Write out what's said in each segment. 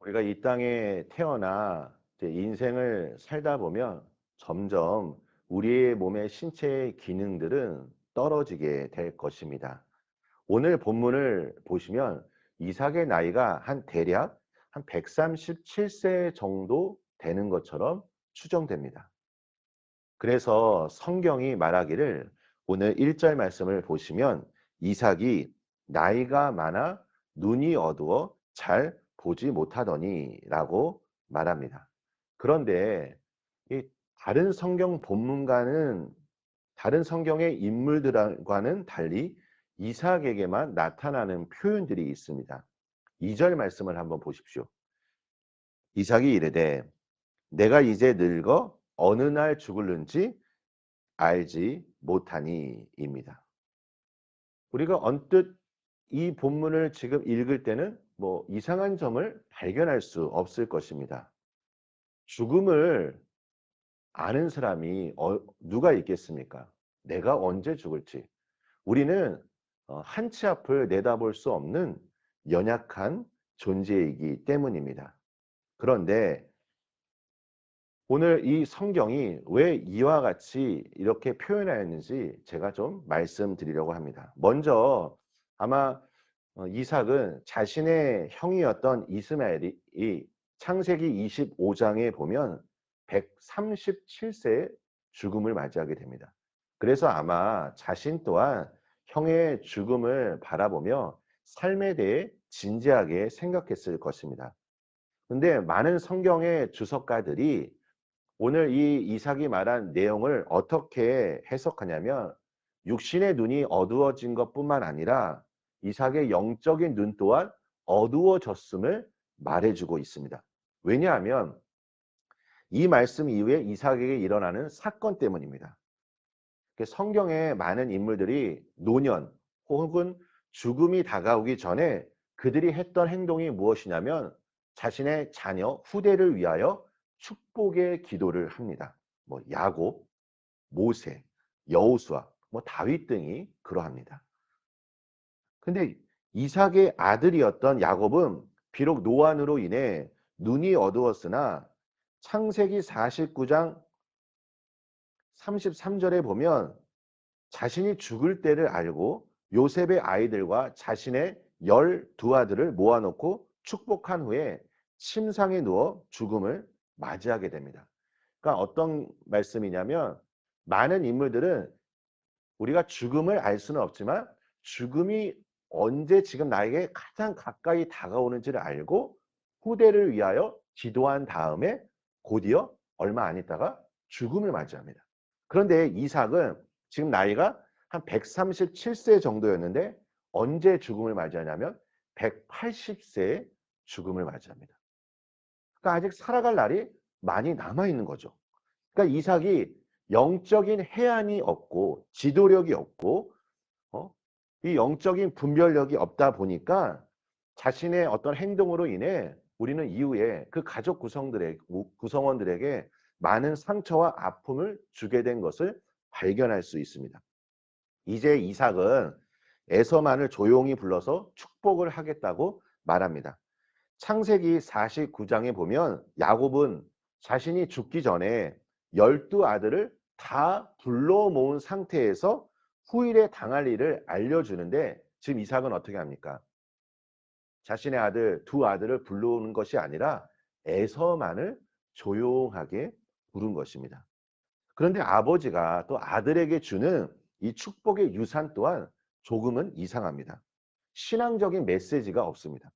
우리가 이 땅에 태어나 이제 인생을 살다 보면 점점 우리의 몸의 신체의 기능들은 떨어지게 될 것입니다. 오늘 본문을 보시면 이삭의 나이가 대략 한 137세 정도 되는 것처럼 추정됩니다. 그래서 성경이 말하기를 오늘 1절 말씀을 보시면 이삭이 나이가 많아 눈이 어두워 잘 보지 못하더니라고 말합니다. 그런데 이 다른 성경 본문과는 다른 성경의 인물들과는 달리 이삭에게만 나타나는 표현들이 있습니다. 2절 말씀을 한번 보십시오. 이삭이 이르되 내가 이제 늙어 어느 날 죽을는지 알지 못하니입니다. 우리가 언뜻 이 본문을 지금 읽을 때는 뭐 이상한 점을 발견할 수 없을 것입니다. 죽음을 아는 사람이 누가 있겠습니까? 내가 언제 죽을지. 우리는 한치 앞을 내다볼 수 없는 연약한 존재이기 때문입니다. 그런데 오늘 이 성경이 왜 이와 같이 이렇게 표현하였는지 제가 좀 말씀드리려고 합니다. 먼저 아마 이삭은 자신의 형이었던 이스마엘이 창세기 25장에 보면 137세의 죽음을 맞이하게 됩니다. 그래서 아마 자신 또한 형의 죽음을 바라보며 삶에 대해 진지하게 생각했을 것입니다. 근데 많은 성경의 주석가들이 오늘 이 이삭이 말한 내용을 어떻게 해석하냐면 육신의 눈이 어두워진 것뿐만 아니라 이삭의 영적인 눈 또한 어두워졌음을 말해주고 있습니다. 왜냐하면 이 말씀 이후에 이삭에게 일어나는 사건 때문입니다. 성경의 많은 인물들이 노년 혹은 죽음이 다가오기 전에 그들이 했던 행동이 무엇이냐면 자신의 자녀 후대를 위하여 축복의 기도를 합니다. 뭐 야곱, 모세, 여호수아, 뭐 다윗 등이 그러합니다. 근데 이삭의 아들이었던 야곱은 비록 노안으로 인해 눈이 어두웠으나 창세기 49장 33절에 보면 자신이 죽을 때를 알고 요셉의 아이들과 자신의 12아들을 모아놓고 축복한 후에 침상에 누워 죽음을 맞이하게 됩니다. 그러니까 어떤 말씀이냐면 많은 인물들은 우리가 죽음을 알 수는 없지만 죽음이 언제 지금 나에게 가장 가까이 다가오는지를 알고 후대를 위하여 기도한 다음에 곧이어 얼마 안 있다가 죽음을 맞이합니다. 그런데 이삭은 지금 나이가 한 137세 정도였는데 언제 죽음을 맞이하냐면 180세에 죽음을 맞이합니다. 그러니까 아직 살아갈 날이 많이 남아 있는 거죠. 그러니까 이삭이 영적인 해안이 없고 지도력이 없고 어? 이 영적인 분별력이 없다 보니까 자신의 어떤 행동으로 인해 우리는 이후에 그 가족 구성원들에게 많은 상처와 아픔을 주게 된 것을 발견할 수 있습니다. 이제 이삭은 에서만을 조용히 불러서 축복을 하겠다고 말합니다. 창세기 49장에 보면 야곱은 자신이 죽기 전에 12아들을 다 불러 모은 상태에서 후일에 당할 일을 알려주는데 지금 이삭은 어떻게 합니까? 자신의 두 아들을 불러오는 것이 아니라 에서만을 조용하게 부른 것입니다. 그런데 아버지가 또 아들에게 주는 이 축복의 유산 또한 조금은 이상합니다. 신앙적인 메시지가 없습니다.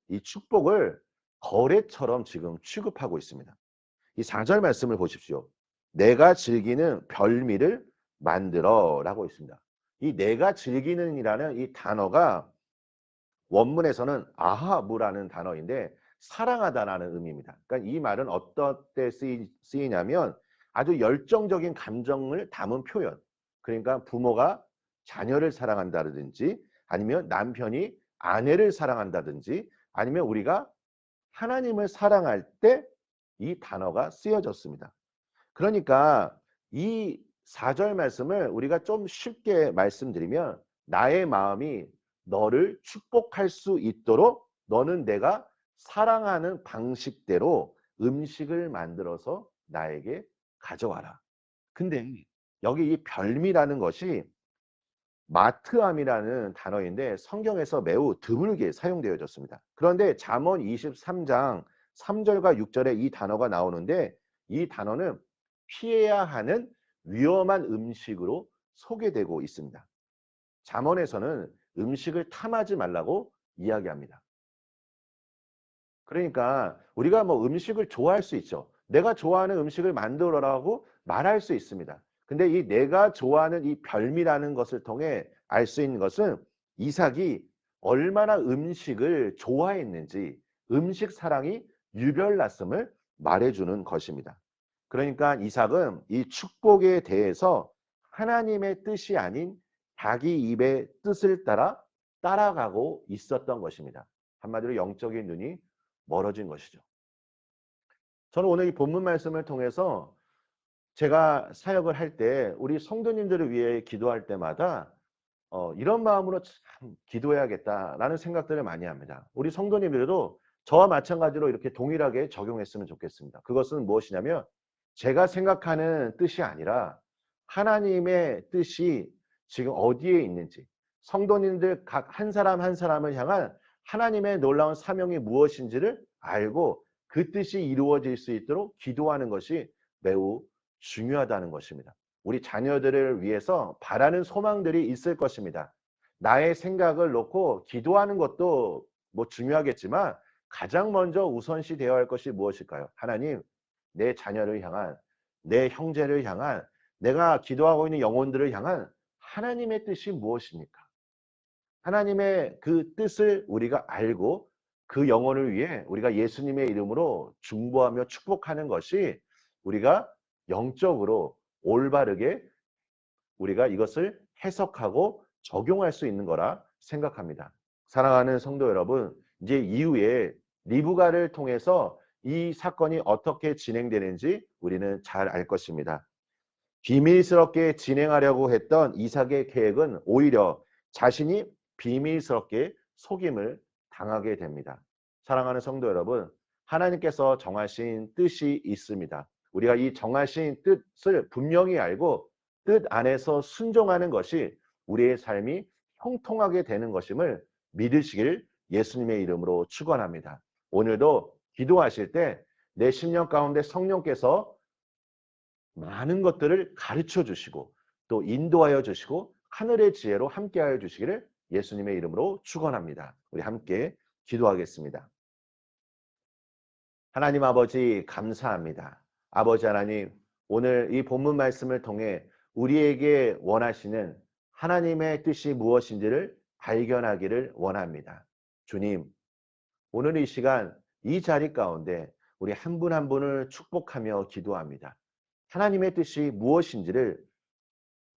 이 축복을 거래처럼 지금 취급하고 있습니다. 이 4절 말씀을 보십시오. 내가 즐기는 별미를 만들어 라고 있습니다. 이 내가 즐기는 이라는 이 단어가 원문에서는 아하무라는 단어인데 사랑하다라는 의미입니다. 그러니까 이 말은 어떤 때 쓰이냐면 아주 열정적인 감정을 담은 표현. 그러니까 부모가 자녀를 사랑한다든지 아니면 남편이 아내를 사랑한다든지 아니면 우리가 하나님을 사랑할 때 이 단어가 쓰여졌습니다. 그러니까 이 4절 말씀을 우리가 좀 쉽게 말씀드리면 나의 마음이 너를 축복할 수 있도록 너는 내가 사랑하는 방식대로 음식을 만들어서 나에게 가져와라. 근데 여기 이 별미라는 것이 마트암이라는 단어인데 성경에서 매우 드물게 사용되어졌습니다. 그런데 잠언 23장 3절과 6절에 이 단어가 나오는데 이 단어는 피해야 하는 위험한 음식으로 소개되고 있습니다. 잠언에서는 음식을 탐하지 말라고 이야기합니다. 그러니까 우리가 뭐 음식을 좋아할 수 있죠. 내가 좋아하는 음식을 만들어라고 말할 수 있습니다. 근데 이 내가 좋아하는 이 별미라는 것을 통해 알 수 있는 것은 이삭이 얼마나 음식을 좋아했는지 음식 사랑이 유별났음을 말해주는 것입니다. 그러니까 이삭은 이 축복에 대해서 하나님의 뜻이 아닌 자기 입의 뜻을 따라가고 있었던 것입니다. 한마디로 영적인 눈이 멀어진 것이죠. 저는 오늘 이 본문 말씀을 통해서 제가 사역을 할 때 우리 성도님들을 위해 기도할 때마다 이런 마음으로 참 기도해야겠다라는 생각들을 많이 합니다. 우리 성도님들도 저와 마찬가지로 이렇게 동일하게 적용했으면 좋겠습니다. 그것은 무엇이냐면 제가 생각하는 뜻이 아니라 하나님의 뜻이 지금 어디에 있는지 성도님들 각 한 사람 한 사람을 향한 하나님의 놀라운 사명이 무엇인지를 알고 그 뜻이 이루어질 수 있도록 기도하는 것이 매우 중요하다는 것입니다. 우리 자녀들을 위해서 바라는 소망들이 있을 것입니다. 나의 생각을 놓고 기도하는 것도 뭐 중요하겠지만 가장 먼저 우선시 되어야 할 것이 무엇일까요? 하나님, 내 자녀를 향한, 내 형제를 향한, 내가 기도하고 있는 영혼들을 향한 하나님의 뜻이 무엇입니까? 하나님의 그 뜻을 우리가 알고 그 영혼을 위해 우리가 예수님의 이름으로 중보하며 축복하는 것이 우리가 영적으로 올바르게 우리가 이것을 해석하고 적용할 수 있는 거라 생각합니다. 사랑하는 성도 여러분, 이제 이후에 리브가를 통해서 이 사건이 어떻게 진행되는지 우리는 잘 알 것입니다. 비밀스럽게 진행하려고 했던 이삭의 계획은 오히려 자신이 비밀스럽게 속임을 당하게 됩니다. 사랑하는 성도 여러분, 하나님께서 정하신 뜻이 있습니다. 우리가 이 정하신 뜻을 분명히 알고 뜻 안에서 순종하는 것이 우리의 삶이 형통하게 되는 것임을 믿으시길 예수님의 이름으로 축원합니다. 오늘도 기도하실 때 내 심령 가운데 성령께서 많은 것들을 가르쳐 주시고 또 인도하여 주시고 하늘의 지혜로 함께하여 주시기를 예수님의 이름으로 축원합니다. 우리 함께 기도하겠습니다. 하나님 아버지 감사합니다. 아버지 하나님, 오늘 이 본문 말씀을 통해 우리에게 원하시는 하나님의 뜻이 무엇인지를 발견하기를 원합니다. 주님, 오늘 이 시간 이 자리 가운데 우리 한 분 한 분을 축복하며 기도합니다. 하나님의 뜻이 무엇인지를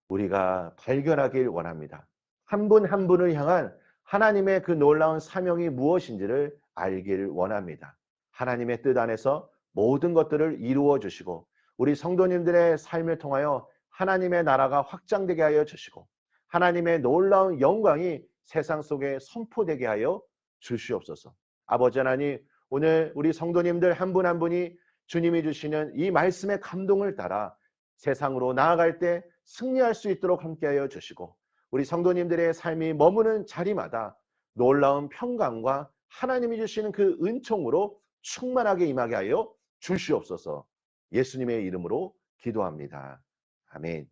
우리가 발견하길 원합니다. 한 분 한 분을 향한 하나님의 그 놀라운 사명이 무엇인지를 알길 원합니다. 하나님의 뜻 안에서 모든 것들을 이루어 주시고 우리 성도님들의 삶을 통하여 하나님의 나라가 확장되게 하여 주시고 하나님의 놀라운 영광이 세상 속에 선포되게 하여 주시옵소서. 아버지 하나님, 오늘 우리 성도님들 한 분 한 분이 주님이 주시는 이 말씀의 감동을 따라 세상으로 나아갈 때 승리할 수 있도록 함께하여 주시고 우리 성도님들의 삶이 머무는 자리마다 놀라운 평강과 하나님이 주시는 그 은총으로 충만하게 임하게 하여 주시옵소서. 예수님의 이름으로 기도합니다. 아멘.